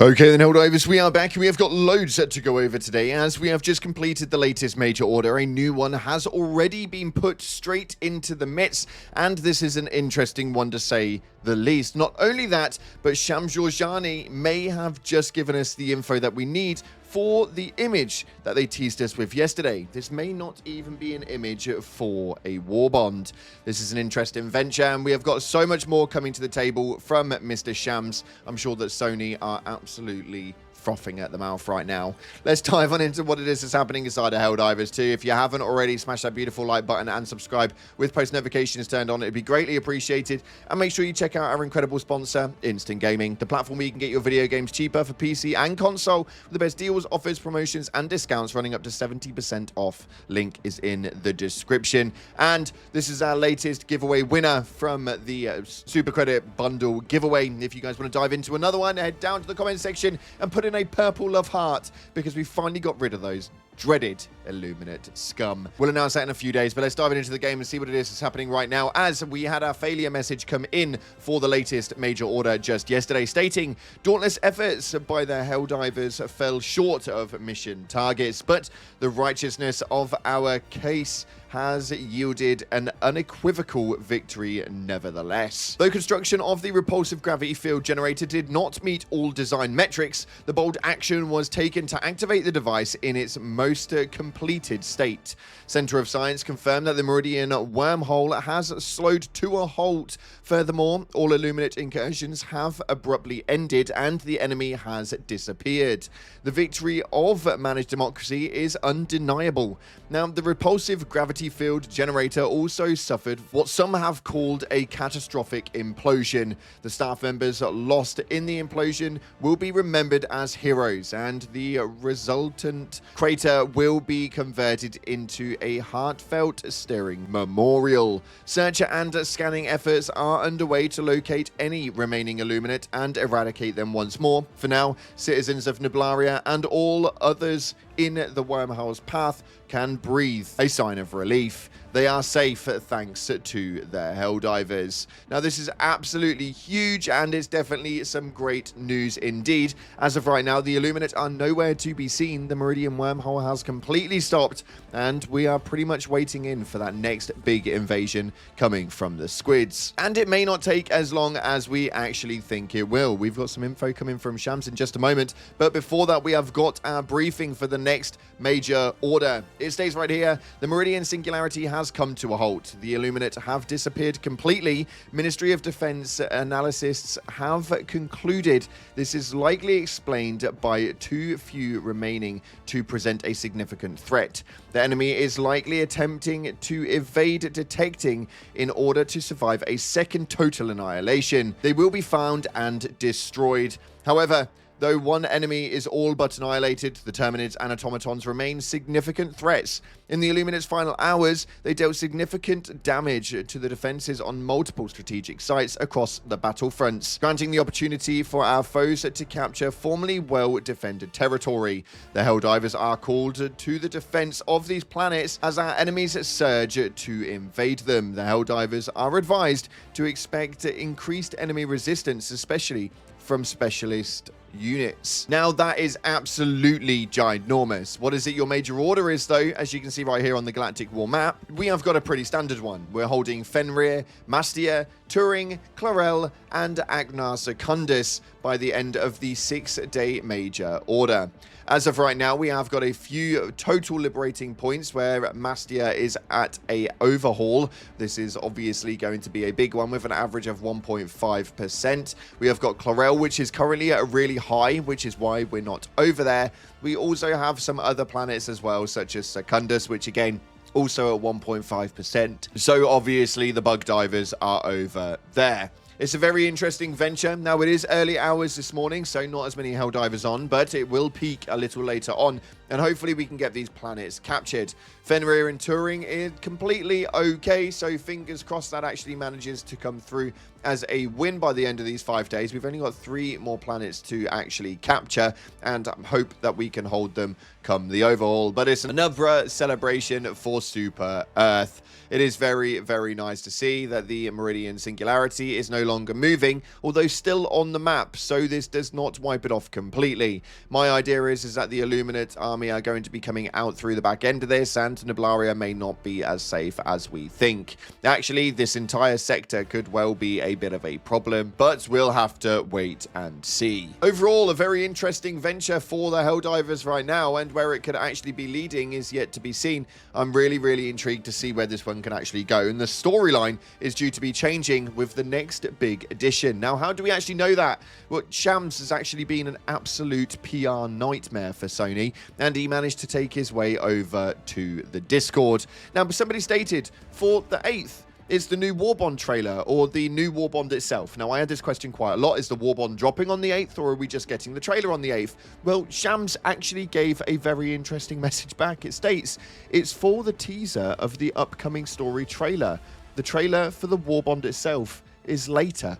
Okay then, Helldivers, we are back and we have got loads to go over today as we have just completed the latest major order. A new one has already been put straight into the midst, and this is an interesting one to say the least. Not only that, but Shams Georgiani may have just given us the info that we need for the image that they teased us with yesterday. This may not even be an image for a war bond. This is an interesting venture, and we have got so much more coming to the table from Mr. Shams. I'm sure that Sony are absolutely frothing at the mouth right now. Let's dive on into what it is that's happening inside of Helldivers 2. If you haven't already, smash that beautiful like button and subscribe with post notifications turned on. It'd be greatly appreciated. And make sure you check out our incredible sponsor, Instant Gaming, the platform where you can get your video games cheaper for PC and console with the best deals, offers, promotions, and discounts running up to 70% off. Link is in the description. And this is our latest giveaway winner from the Super Credit Bundle giveaway. If you guys want to dive into another one, head down to the comment section and put in a purple love heart, because we finally got rid of those dreaded Illuminate scum. We'll announce that in a few days, but let's dive into the game and see what it is that's happening right now, as we had our failure message come in for the latest major order just yesterday, stating dauntless efforts by the Helldivers fell short of mission targets, but the righteousness of our case has yielded an unequivocal victory nevertheless. Though construction of the repulsive gravity field generator did not meet all design metrics, the bold action was taken to activate the device in its most completed state. Center of Science confirmed that the Meridian wormhole has slowed to a halt. Furthermore, all Illuminate incursions have abruptly ended and the enemy has disappeared. The victory of managed democracy is undeniable. Now, the repulsive gravity field generator also suffered what some have called a catastrophic implosion. The staff members lost in the implosion will be remembered as heroes, and the resultant crater will be converted into a heartfelt, stirring memorial. Search and scanning efforts are underway to locate any remaining Illuminate and eradicate them once more. For now, citizens of Niblaria and all others in the wormhole's path can breathe a sign of relief. They are safe thanks to their Helldivers. Now, this is absolutely huge, and it's definitely some great news indeed. As of right now, the Illuminate are nowhere to be seen. The Meridian wormhole has completely stopped, and we are pretty much waiting in for that next big invasion coming from the squids. And it may not take as long as we actually think it will. We've got some info coming from Shams in just a moment, but before that, we have got our briefing for the next major order. It stays right here. The Meridian singularity has come to a halt. The Illuminate have disappeared completely. Ministry of Defense analysts have concluded this is likely explained by too few remaining to present a significant threat. The enemy is likely attempting to evade detecting in order to survive a second total annihilation. They will be found and destroyed. However, though one enemy is all but annihilated, the Terminids and Automatons remain significant threats. In the Illuminate's final hours, they dealt significant damage to the defenses on multiple strategic sites across the battlefronts, granting the opportunity for our foes to capture formerly well-defended territory. The Helldivers are called to the defense of these planets as our enemies surge to invade them. The Helldivers are advised to expect increased enemy resistance, especially from specialist units. Now, that is absolutely ginormous. What is it your major order is, though? As you can see right here on the Galactic War map, we have got a pretty standard one. We're holding Fenrir, Mastia, Turing, Clarel, and Agnar Secundus by the end of the 6-day major order. As of right now, we have got a few total liberating points where Mastia is at a overhaul. This is obviously going to be a big one with an average of 1.5%. We have got Clarel, which is currently at a really high, which is why we're not over there. We also have some other planets as well, such as Secundus, which again, also at 1.5%. So obviously the bug divers are over there. It's a very interesting venture. Now, it is early hours this morning, so not as many Helldivers on, but it will peak a little later on, and hopefully we can get these planets captured. Fenrir and Turing is completely okay, so fingers crossed that actually manages to come through as a win by the end of these 5 days. We've only got 3 more planets to actually capture, and hope that we can hold them come the overhaul. But it's another celebration for Super Earth. It is very, very nice to see that the Meridian Singularity is no longer moving, although still on the map, so this does not wipe it off completely. My idea is that the Illuminate army are going to be coming out through the back end of this, and Niblaria may not be as safe as we think. Actually, this entire sector could well be a bit of a problem, but we'll have to wait and see. Overall, a very interesting venture for the Helldivers right now, and where it could actually be leading is yet to be seen. I'm really, really intrigued to see where this one can actually go, and the storyline is due to be changing with the next big addition. Now, how do we actually know that? Well, Shams has actually been an absolute PR nightmare for Sony, and he managed to take his way over to the Discord. Now, somebody stated for the 8th, is the new Warbond trailer or the new Warbond itself? Now, I had this question quite a lot. Is the Warbond dropping on the 8th, or are we just getting the trailer on the 8th? Well, Shams actually gave a very interesting message back. It states, it's for the teaser of the upcoming story trailer. The trailer for the Warbond itself is later.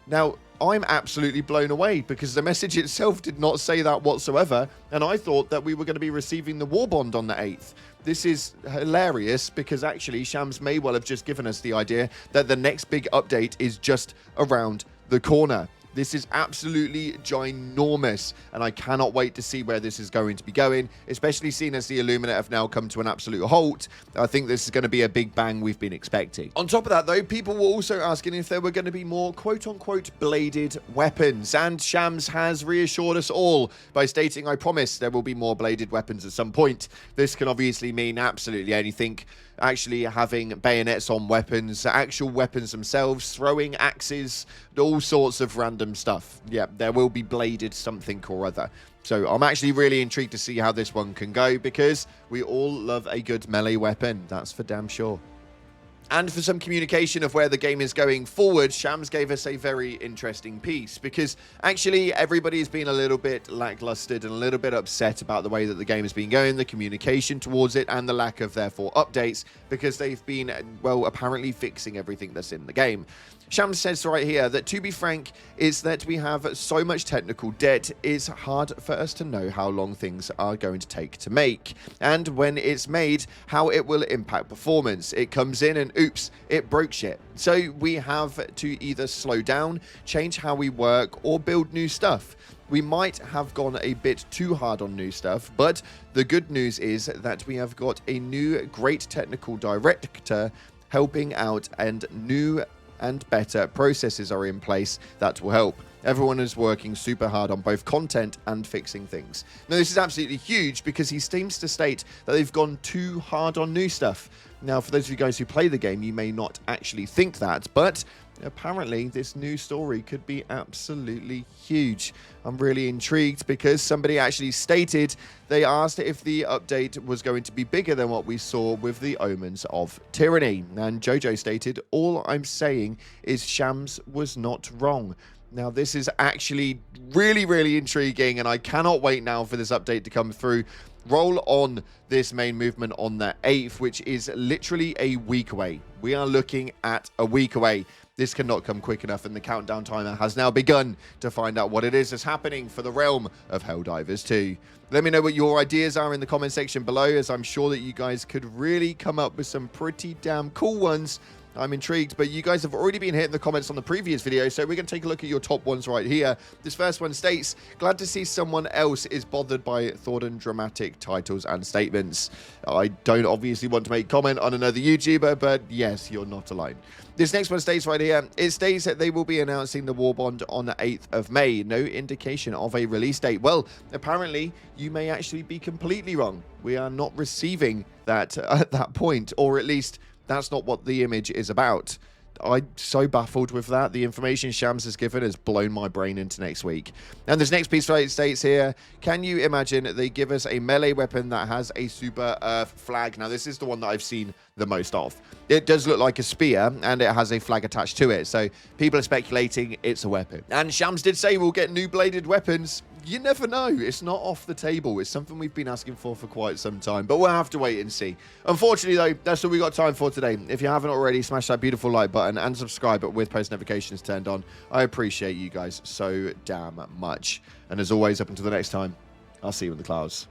Now, I'm absolutely blown away because the message itself did not say that whatsoever, and I thought that we were going to be receiving the Warbond on the 8th. This is hilarious because actually Shams may well have just given us the idea that the next big update is just around the corner. This is absolutely ginormous, and I cannot wait to see where this is going to be going, especially seeing as the Illuminate have now come to an absolute halt. I think this is going to be a big bang we've been expecting. On top of that, though, people were also asking if there were going to be more quote-unquote bladed weapons, and Shams has reassured us all by stating, I promise there will be more bladed weapons at some point. This can obviously mean absolutely anything. Actually having bayonets on weapons, actual weapons themselves, throwing axes, all sorts of random stuff. Yeah, there will be bladed something or other. So I'm actually really intrigued to see how this one can go, because we all love a good melee weapon. That's for damn sure. And for some communication of where the game is going forward, Shams gave us a very interesting piece, because actually everybody's been a little bit lackluster and a little bit upset about the way that the game has been going, the communication towards it, and the lack of, therefore, updates, because they've been, well, apparently fixing everything that's in the game. Shams says right here that, to be frank, is that we have so much technical debt, it's hard for us to know how long things are going to take to make, and when it's made, how it will impact performance. It comes in and oops, it broke shit. So we have to either slow down, change how we work, or build new stuff. We might have gone a bit too hard on new stuff, but the good news is that we have got a new great technical director helping out, and new and better processes are in place that will help. Everyone is working super hard on both content and fixing things. Now, this is absolutely huge because he seems to state that they've gone too hard on new stuff. Now, for those of you guys who play the game, you may not actually think that, but apparently this new story could be absolutely huge. I'm really intrigued because somebody actually stated, they asked if the update was going to be bigger than what we saw with the Omens of Tyranny. And Jojo stated, all I'm saying is Shams was not wrong. Now, this is actually really, really intriguing, and I cannot wait now for this update to come through. Roll on this main movement on the 8th, which is literally a week away. We are looking at a week away. This cannot come quick enough, and the countdown timer has now begun to find out what it is that's happening for the realm of Helldivers 2. Let me know what your ideas are in the comment section below, as I'm sure that you guys could really come up with some pretty damn cool ones. I'm intrigued, but you guys have already been hitting the comments on the previous video, so we're going to take a look at your top ones right here. This first one states, glad to see someone else is bothered by Thornton dramatic titles and statements. I don't obviously want to make comment on another YouTuber, but yes, you're not alone. This next one states right here, it states that they will be announcing the Warbond on the 8th of May. No indication of a release date. Well, apparently, you may actually be completely wrong. We are not receiving that at that point, or at least that's not what the image is about. I'm so baffled with that. The information Shams has given has blown my brain into next week. And this next piece states here, can you imagine they give us a melee weapon that has a Super Earth flag? Now, this is the one that I've seen the most of. It does look like a spear, and it has a flag attached to it. So people are speculating it's a weapon. And Shams did say we'll get new bladed weapons. you never know. It's not off the table. It's something we've been asking for quite some time, but we'll have to wait and see. Unfortunately, though, that's all we got time for today. If you haven't already, smash that beautiful like button and subscribe with post notifications turned on. I appreciate you guys so damn much. And as always, up until the next time, I'll see you in the clouds.